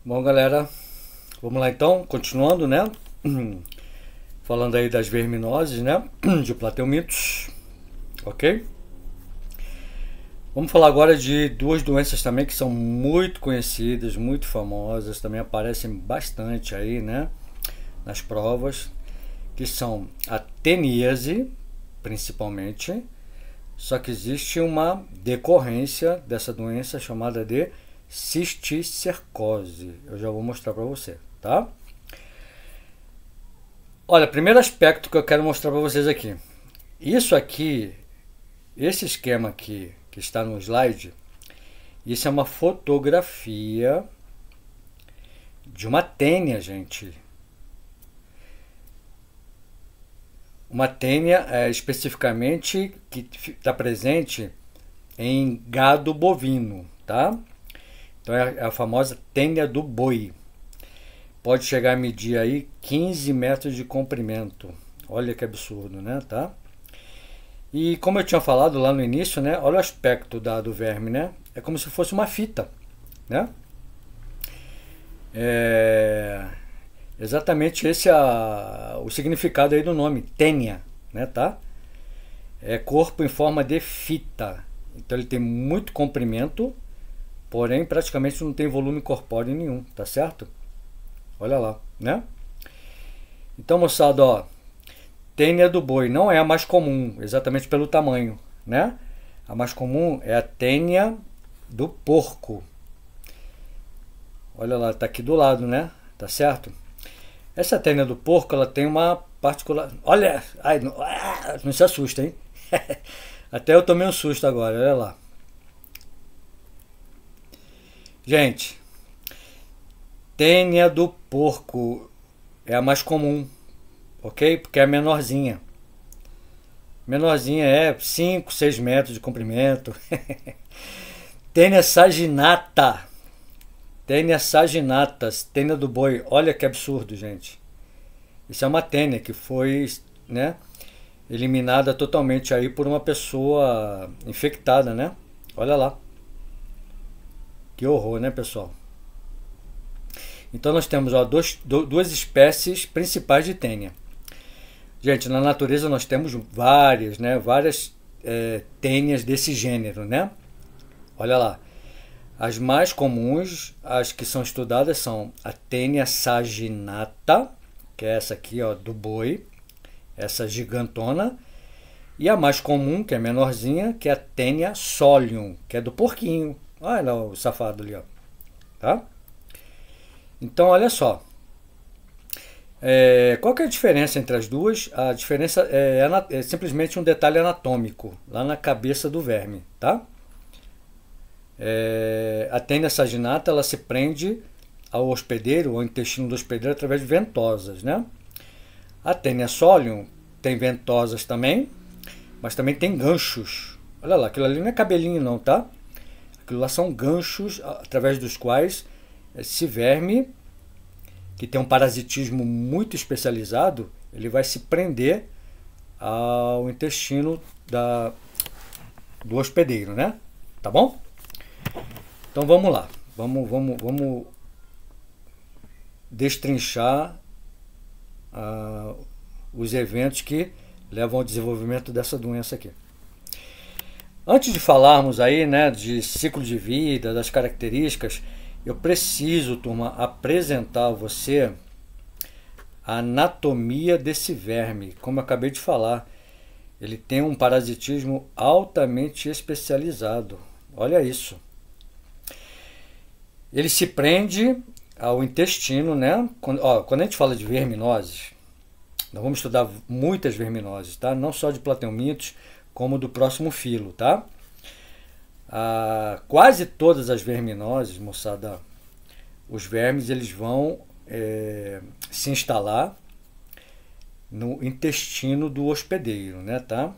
Bom, galera, vamos lá então, continuando, né? Falando aí das verminoses, né? De plateumitos, ok? Vamos falar agora de duas doenças também que são muito conhecidas, muito famosas, também aparecem bastante aí, né? Nas provas, que são a teníase, principalmente, só que existe uma decorrência dessa doença chamada de cisticercose. Eu já vou mostrar para você, tá? Olha, primeiro aspecto que eu quero mostrar para vocês aqui. Isso aqui, esse esquema aqui que está no slide, isso é uma fotografia de uma tênia, gente. Uma tênia especificamente que está presente em gado bovino, tá? Então é a famosa tênia do boi. Pode chegar a medir aí 15 metros de comprimento. Olha que absurdo, né? Tá? E como eu tinha falado lá no início, né? Olha o aspecto do verme, né? É como se fosse uma fita, né? Exatamente esse é o significado aí do nome, tênia, né? Tá? É corpo em forma de fita. Então ele tem muito comprimento, porém praticamente não tem volume corpóreo nenhum, tá certo? Olha lá, né? Então, moçada, ó, tênia do boi não é a mais comum, exatamente pelo tamanho, né? A mais comum é a tênia do porco. Olha lá, tá aqui do lado, né? Tá certo? Essa tênia do porco, ela tem uma particular... Olha! Ai, não se assusta, hein? Até eu tomei um susto agora, olha lá. Gente, tênia do porco é a mais comum, ok? Porque é a menorzinha. Menorzinha é 5, 6 metros de comprimento. Tênia saginata. Tênia saginatas, tênia do boi. Olha que absurdo, gente. Isso é uma tênia que foi, né, eliminada totalmente aí por uma pessoa infectada, né? Olha lá. Que horror, né, pessoal? Então nós temos ó, duas espécies principais de tênia. Gente, na natureza nós temos várias, né? Várias tênias desse gênero, né? Olha lá. As mais comuns, as que são estudadas são a tênia saginata, que é essa aqui, ó, do boi, essa gigantona, e a mais comum, que é menorzinha, que é a tênia solium, que é do porquinho. Olha lá o safado ali, ó. Tá? Então, olha só. Qual que é a diferença entre as duas? A diferença é simplesmente um detalhe anatômico, lá na cabeça do verme, tá? A tênia saginata, ela se prende ao hospedeiro, ao intestino do hospedeiro, através de ventosas, né? A tênia solium tem ventosas também, mas também tem ganchos. Olha lá, aquilo ali não é cabelinho não, tá? Aquilo lá são ganchos através dos quais esse verme, que tem um parasitismo muito especializado, ele vai se prender ao intestino do hospedeiro, né? Tá bom? Então vamos lá. Vamos destrinchar os eventos que levam ao desenvolvimento dessa doença aqui. Antes de falarmos aí, né, de ciclo de vida, das características, eu preciso, turma, apresentar a você a anatomia desse verme. Como eu acabei de falar, ele tem um parasitismo altamente especializado. Olha isso. Ele se prende ao intestino, né? Quando a gente fala de verminoses, nós vamos estudar muitas verminoses, tá? Não só de plateumitos, como do próximo filo, tá? Quase todas as verminoses, moçada, os vermes eles vão se instalar no intestino do hospedeiro, né, tá?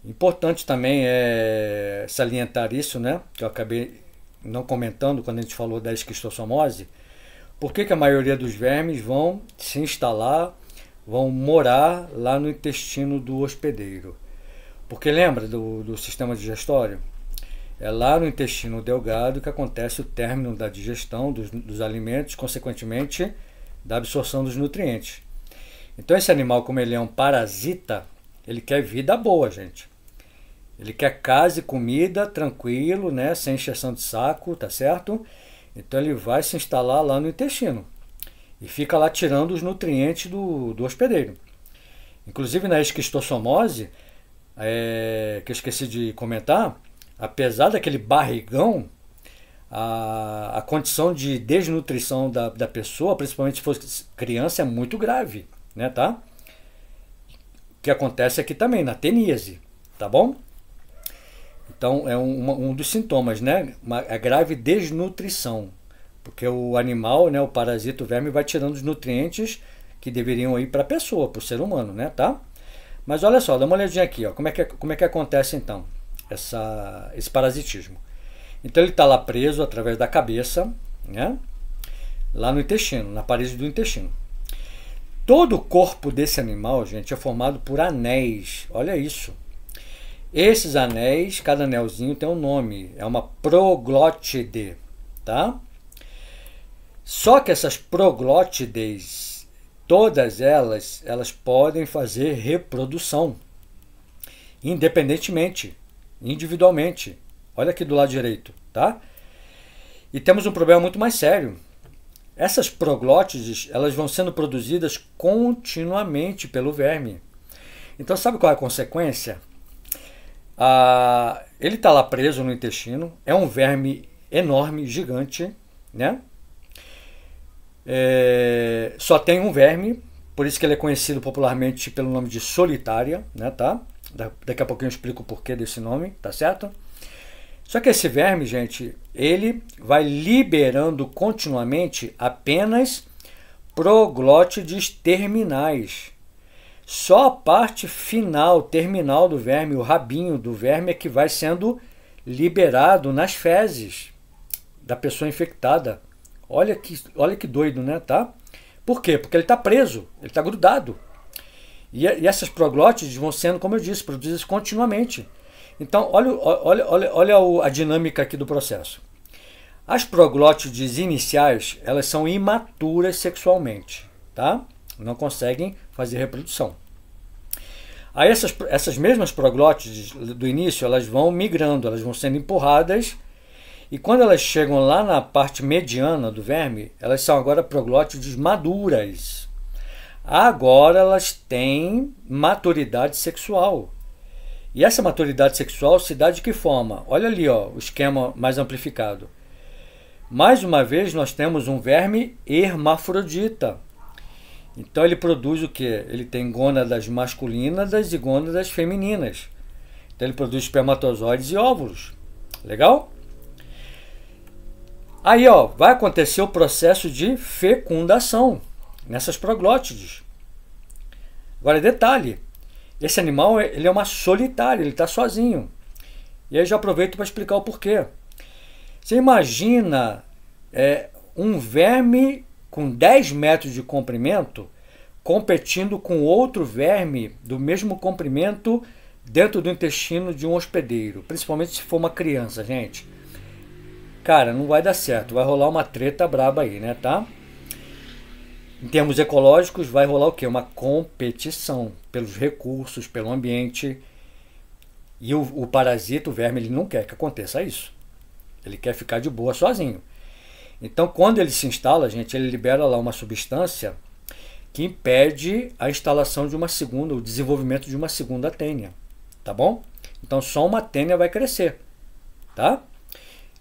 Importante também é salientar isso, né, que eu acabei não comentando quando a gente falou da esquistossomose. Por que a maioria dos vermes vão se instalar, vão morar lá no intestino do hospedeiro? Porque lembra do sistema digestório? É lá no intestino delgado que acontece o término da digestão dos alimentos, consequentemente da absorção dos nutrientes. Então esse animal, como ele é um parasita, ele quer vida boa, gente. Ele quer casa e comida, tranquilo, né? Sem encheção de saco, tá certo? Então ele vai se instalar lá no intestino e fica lá tirando os nutrientes do hospedeiro. Inclusive na esquistossomose, que eu esqueci de comentar, apesar daquele barrigão, a condição de desnutrição da pessoa, principalmente se for criança, é muito grave, né, tá? O que acontece aqui também, na teníase, tá bom? Então é um dos sintomas, né? A grave desnutrição, porque o animal, né, o parasita, o verme, vai tirando os nutrientes que deveriam ir para a pessoa, para o ser humano, né, tá? Mas olha só, dá uma olhadinha aqui, ó, como é que acontece então esse parasitismo. Então ele está lá preso através da cabeça, né, lá no intestino, na parede do intestino. Todo o corpo desse animal, gente, é formado por anéis, olha isso. Esses anéis, cada anelzinho tem um nome, é uma proglótide, tá? Só que essas proglótides, todas elas podem fazer reprodução, independentemente, individualmente. Olha aqui do lado direito, tá? E temos um problema muito mais sério. Essas proglótides, elas vão sendo produzidas continuamente pelo verme. Então, sabe qual é a consequência? Ele está lá preso no intestino, é um verme enorme, gigante, né? Só tem um verme, por isso que ele é conhecido popularmente pelo nome de solitária, né, tá? Daqui a pouquinho eu explico o porquê desse nome, tá certo? Só que esse verme, gente, ele vai liberando continuamente apenas proglótides terminais. Só a parte final, terminal do verme, o rabinho do verme, é que vai sendo liberado nas fezes da pessoa infectada. Olha que doido, né? Tá? Por quê? Porque ele está preso, ele está grudado. E essas proglótides vão sendo, como eu disse, produzidas continuamente. Então, olha a dinâmica aqui do processo. As proglótides iniciais, elas são imaturas sexualmente, tá? Não conseguem fazer reprodução. Aí essas mesmas proglótides do início, elas vão migrando, elas vão sendo empurradas, e quando elas chegam lá na parte mediana do verme, elas são agora proglótides maduras. Agora elas têm maturidade sexual. E essa maturidade sexual se dá de que forma? Olha ali, ó, o esquema mais amplificado. Mais uma vez, nós temos um verme hermafrodita. Então ele produz o quê? Ele tem gônadas masculinas e gônadas femininas. Então ele produz espermatozoides e óvulos. Legal? Aí, ó, vai acontecer o processo de fecundação nessas proglótides. Agora, detalhe. Esse animal, ele é uma solitária, ele está sozinho. E aí já aproveito para explicar o porquê. Você imagina um verme com 10 metros de comprimento competindo com outro verme do mesmo comprimento dentro do intestino de um hospedeiro, principalmente se for uma criança, gente. Cara, não vai dar certo, vai rolar uma treta braba aí, né, tá? Em termos ecológicos, vai rolar o quê? Uma competição pelos recursos, pelo ambiente. E o parasita, o verme, ele não quer que aconteça isso. Ele quer ficar de boa sozinho. Então, quando ele se instala, gente, ele libera lá uma substância que impede a instalação de uma segunda, o desenvolvimento de uma segunda tênia, tá bom? Então, só uma tênia vai crescer, tá?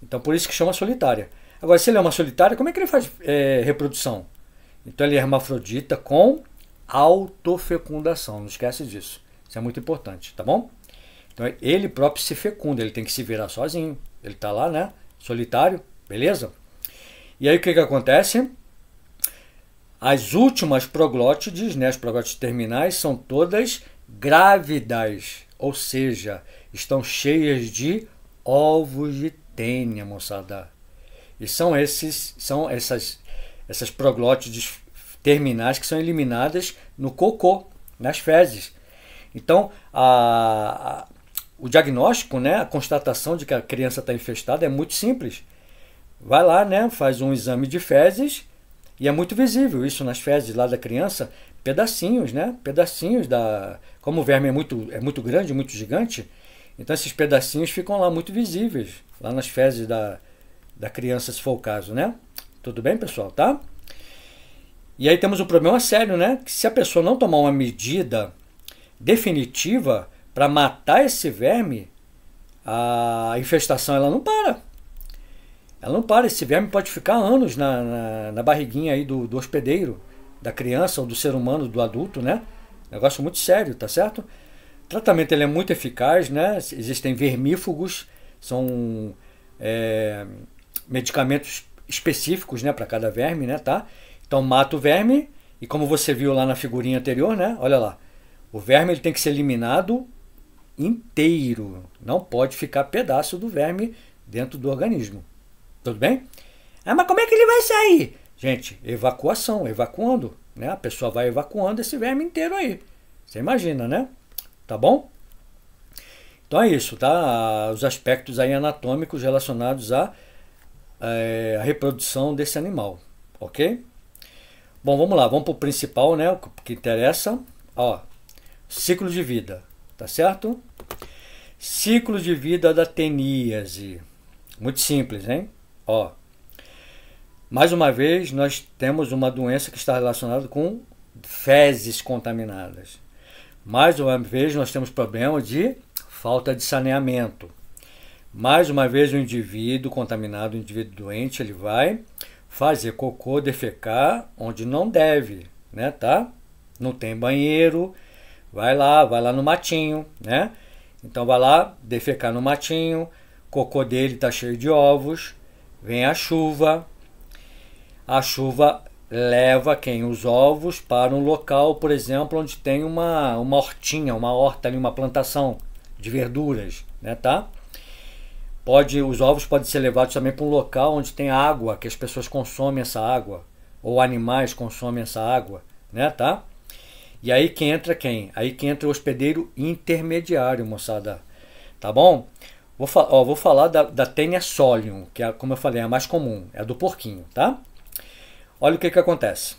Então, por isso que chama solitária. Agora, se ele é uma solitária, como é que ele faz reprodução? Então, ele é hermafrodita com autofecundação, não esquece disso. Isso é muito importante, tá bom? Então, ele próprio se fecunda, ele tem que se virar sozinho. Ele tá lá, né? Solitário, beleza? E aí o que acontece? As últimas proglótides, né, as proglótides terminais, são todas grávidas, ou seja, estão cheias de ovos de tênia, moçada. E são essas proglótides terminais que são eliminadas no cocô, nas fezes. Então, o diagnóstico, né, a constatação de que a criança está infestada é muito simples. Vai lá, né, faz um exame de fezes e é muito visível isso nas fezes lá da criança, pedacinhos, né, pedacinhos da... Como o verme é muito grande, muito gigante, então esses pedacinhos ficam lá muito visíveis, lá nas fezes da criança, se for o caso, né? Tudo bem, pessoal, tá? E aí temos um problema sério, né? Que se a pessoa não tomar uma medida definitiva para matar esse verme, a infestação ela não para. Ela não para. Esse verme pode ficar anos na barriguinha aí do hospedeiro, da criança ou do ser humano, do adulto, né? Negócio muito sério, tá certo? O tratamento ele é muito eficaz, né? Existem vermífugos, são medicamentos específicos, né, para cada verme, né, tá? Então mata o verme e como você viu lá na figurinha anterior, né? Olha lá, o verme ele tem que ser eliminado inteiro, não pode ficar pedaço do verme dentro do organismo. Tudo bem? Ah, mas como é que ele vai sair? Gente, evacuação, evacuando, né? A pessoa vai evacuando esse verme inteiro aí. Você imagina, né? Tá bom? Então é isso, tá? Os aspectos aí anatômicos relacionados à reprodução desse animal, ok? Bom, vamos lá, vamos para o principal, né? O que interessa, ó, ciclo de vida, tá certo? Ciclo de vida da teníase, muito simples, hein? Ó, mais uma vez nós temos uma doença que está relacionada com fezes contaminadas. Mais uma vez nós temos problema de falta de saneamento. Mais uma vez o indivíduo contaminado, o indivíduo doente, ele vai fazer cocô, defecar onde não deve, né, tá? Não tem banheiro, vai lá no matinho, né? Então vai lá defecar no matinho, cocô dele tá cheio de ovos, vem a chuva leva os ovos para um local, por exemplo, onde tem uma hortinha, uma horta ali, uma plantação de verduras, né, tá? Os ovos podem ser levados também para um local onde tem água, que as pessoas consomem essa água, ou animais consomem essa água, né, tá? E aí que entra quem? Aí que entra o hospedeiro intermediário, moçada, tá bom? Vou falar da Taenia solium, que é, como eu falei, é a mais comum, é a do porquinho, tá? Olha o que acontece.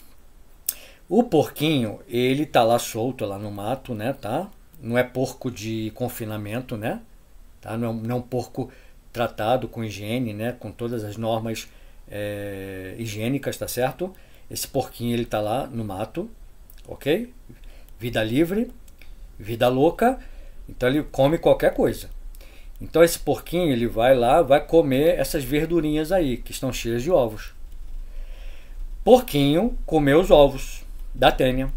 O porquinho, ele tá lá solto, lá no mato, né, tá? Não é porco de confinamento, né? Tá? Não é um porco tratado com higiene, né? Com todas as normas higiênicas, tá certo? Esse porquinho, ele tá lá no mato, ok? Vida livre, vida louca, então ele come qualquer coisa. Então esse porquinho, ele vai lá, vai comer essas verdurinhas aí, que estão cheias de ovos. Porquinho comeu os ovos da tênia.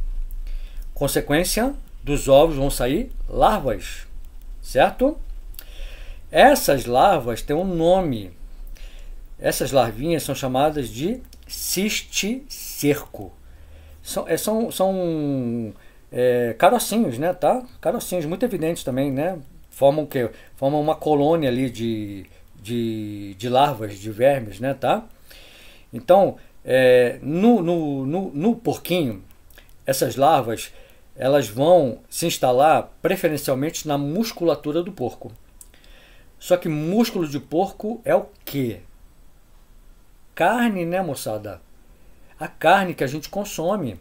Consequência, dos ovos vão sair larvas, certo? Essas larvas têm um nome. Essas larvinhas são chamadas de cisticerco. São carocinhos, né, tá? Carocinhos muito evidentes também, né? Formam o quê? Formam uma colônia ali de larvas, de vermes, né, tá? Então, no porquinho, essas larvas, elas vão se instalar preferencialmente na musculatura do porco. Só que músculo de porco é o quê? Carne, né, moçada? A carne que a gente consome.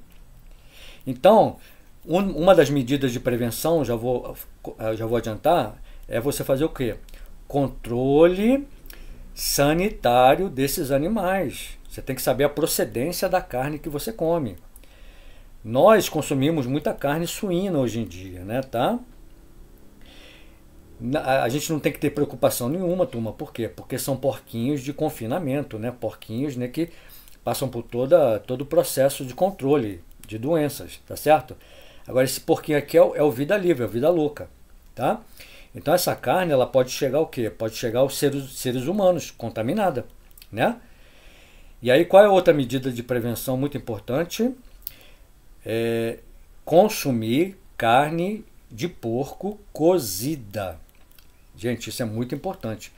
Então, uma das medidas de prevenção, já vou adiantar, é você fazer o quê? Controle sanitário desses animais. Você tem que saber a procedência da carne que você come. Nós consumimos muita carne suína hoje em dia, né, tá? A gente não tem que ter preocupação nenhuma, turma. Por quê? Porque são porquinhos de confinamento, né? Porquinhos, né, que passam por todo o processo de controle de doenças, tá certo? Agora, esse porquinho aqui é o vida livre, é o vida louca, tá? Então, essa carne, ela pode chegar ao quê? Pode chegar aos seres humanos, contaminada, né? E aí, qual é a outra medida de prevenção muito importante? Consumir carne de porco cozida. Gente, isso é muito importante.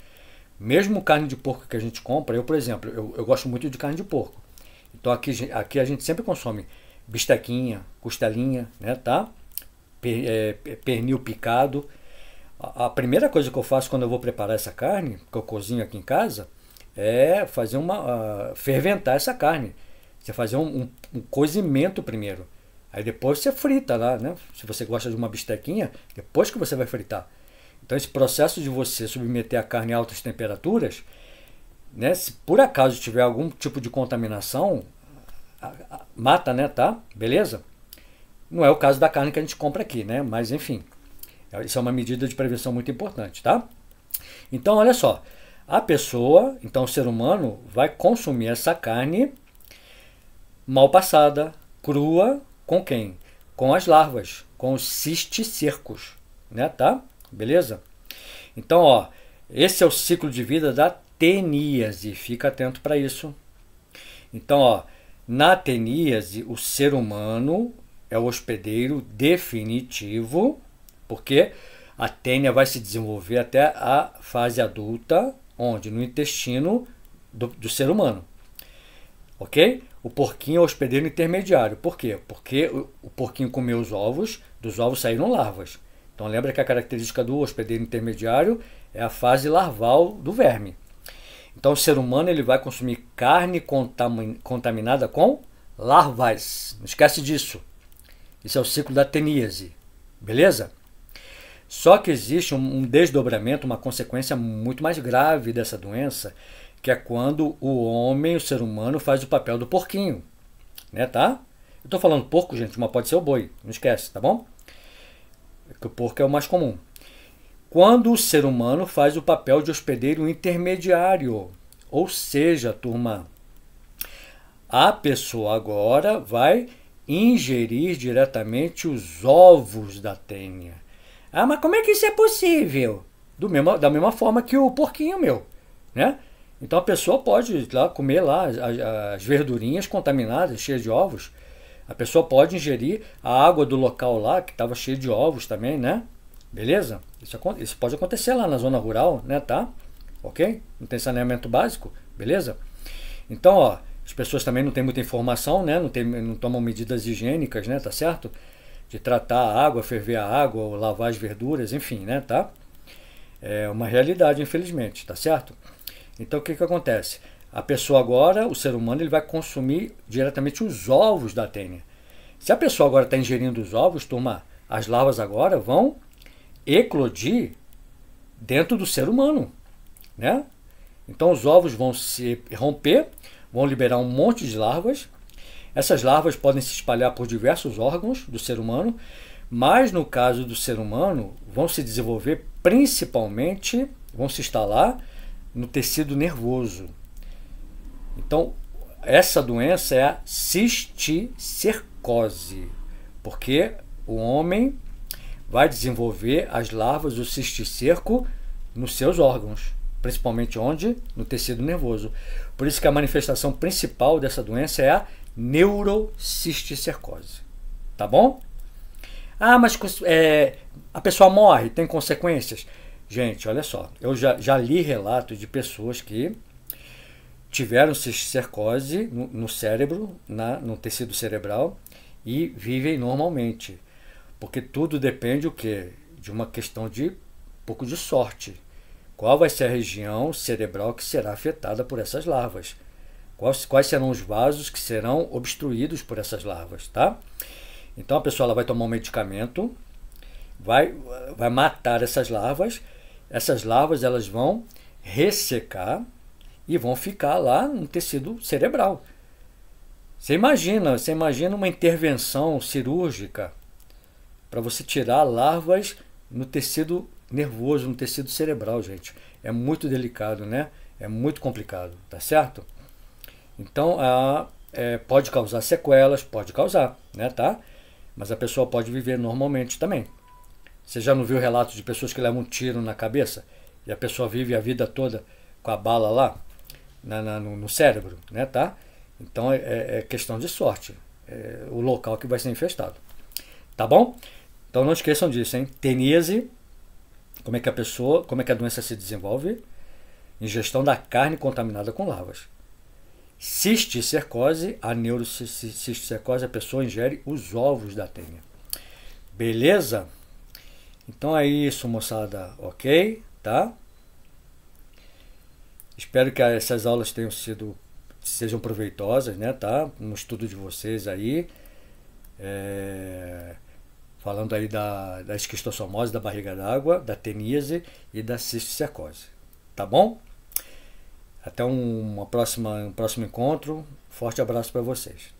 Mesmo carne de porco que a gente compra, eu, por exemplo, eu gosto muito de carne de porco. Então aqui a gente sempre consome bistequinha, costelinha, né, tá? Pernil picado. A primeira coisa que eu faço quando eu vou preparar essa carne, que eu cozinho aqui em casa, é fazer ferventar essa carne. Você fazer um cozimento primeiro. Aí depois você frita lá, né? Se você gosta de uma bistequinha, depois que você vai fritar. Então esse processo de você submeter a carne a altas temperaturas, né? Se por acaso tiver algum tipo de contaminação, mata, né? Tá? Beleza? Não é o caso da carne que a gente compra aqui, né? Mas enfim, isso é uma medida de prevenção muito importante, tá? Então olha só, a pessoa, então o ser humano vai consumir essa carne mal passada, crua, com quem? Com as larvas, com os cisticercos, né, tá? Beleza? Então, ó, esse é o ciclo de vida da teníase, fica atento para isso. Então, ó, na teníase, o ser humano é o hospedeiro definitivo, porque a tênia vai se desenvolver até a fase adulta, onde? No intestino do ser humano. Ok? O porquinho é o hospedeiro intermediário. Por quê? Porque o porquinho comeu os ovos, dos ovos saíram larvas. Então lembra que a característica do hospedeiro intermediário é a fase larval do verme. Então o ser humano ele vai consumir carne contaminada com larvas. Não esquece disso. Esse é o ciclo da teníase. Beleza? Só que existe um desdobramento, uma consequência muito mais grave dessa doença, que é quando o homem, o ser humano, faz o papel do porquinho, né, tá? Eu tô falando porco, gente, mas pode ser o boi, não esquece, tá bom? Porque o porco é o mais comum. Quando o ser humano faz o papel de hospedeiro intermediário, ou seja, turma, a pessoa agora vai ingerir diretamente os ovos da tênia. Ah, mas como é que isso é possível? Da mesma forma que o porquinho meu, né? Então a pessoa pode lá comer lá as verdurinhas contaminadas, cheias de ovos. A pessoa pode ingerir a água do local lá, que estava cheia de ovos também, né? Beleza? Isso pode acontecer lá na zona rural, né? Tá? Ok? Não tem saneamento básico, beleza? Então, ó, as pessoas também não têm muita informação, né? Não tomam medidas higiênicas, né? Tá certo? De tratar a água, ferver a água, ou lavar as verduras, enfim, né? Tá? É uma realidade, infelizmente, tá certo? Então o que acontece? A pessoa agora, o ser humano, ele vai consumir diretamente os ovos da tênia. Se a pessoa agora está ingerindo os ovos, turma, as larvas agora vão eclodir dentro do ser humano, né? Então os ovos vão se romper, vão liberar um monte de larvas. Essas larvas podem se espalhar por diversos órgãos do ser humano, mas no caso do ser humano, vão se desenvolver principalmente, vão se instalar no tecido nervoso. Então, essa doença é a cisticercose, porque o homem vai desenvolver as larvas do cisticerco nos seus órgãos, principalmente onde? No tecido nervoso. Por isso que a manifestação principal dessa doença é a neurocisticercose. Tá bom? Ah, mas a pessoa morre, tem consequências? Gente, olha só, eu já li relatos de pessoas que tiveram cisticercose no cérebro, no tecido cerebral, e vivem normalmente. Porque tudo depende o quê? De uma questão de um pouco de sorte. Qual vai ser a região cerebral que será afetada por essas larvas? Quais serão os vasos que serão obstruídos por essas larvas, tá? Então a pessoa ela vai tomar um medicamento, vai matar essas larvas. Essas larvas elas vão ressecar e vão ficar lá no tecido cerebral. Você imagina uma intervenção cirúrgica para você tirar larvas no tecido nervoso, no tecido cerebral, gente. É muito delicado, né? É muito complicado, tá certo? Então, pode causar sequelas, pode causar, né, tá? Mas a pessoa pode viver normalmente também. Você já não viu relatos de pessoas que levam um tiro na cabeça e a pessoa vive a vida toda com a bala lá no cérebro, né, tá? Então é questão de sorte, o local que vai ser infestado, tá bom? Então não esqueçam disso, hein? Teníase, como é que a doença se desenvolve? Ingestão da carne contaminada com larvas. Cisticercose, a neurocisticercose, a pessoa ingere os ovos da tênia. Beleza? Então é isso, moçada, ok? Tá? Espero que essas aulas sejam proveitosas, né, tá? No estudo de vocês aí. Falando aí da esquistossomose, da barriga d'água, da teníase e da cisticercose. Tá bom? Até um próximo encontro. Forte abraço para vocês.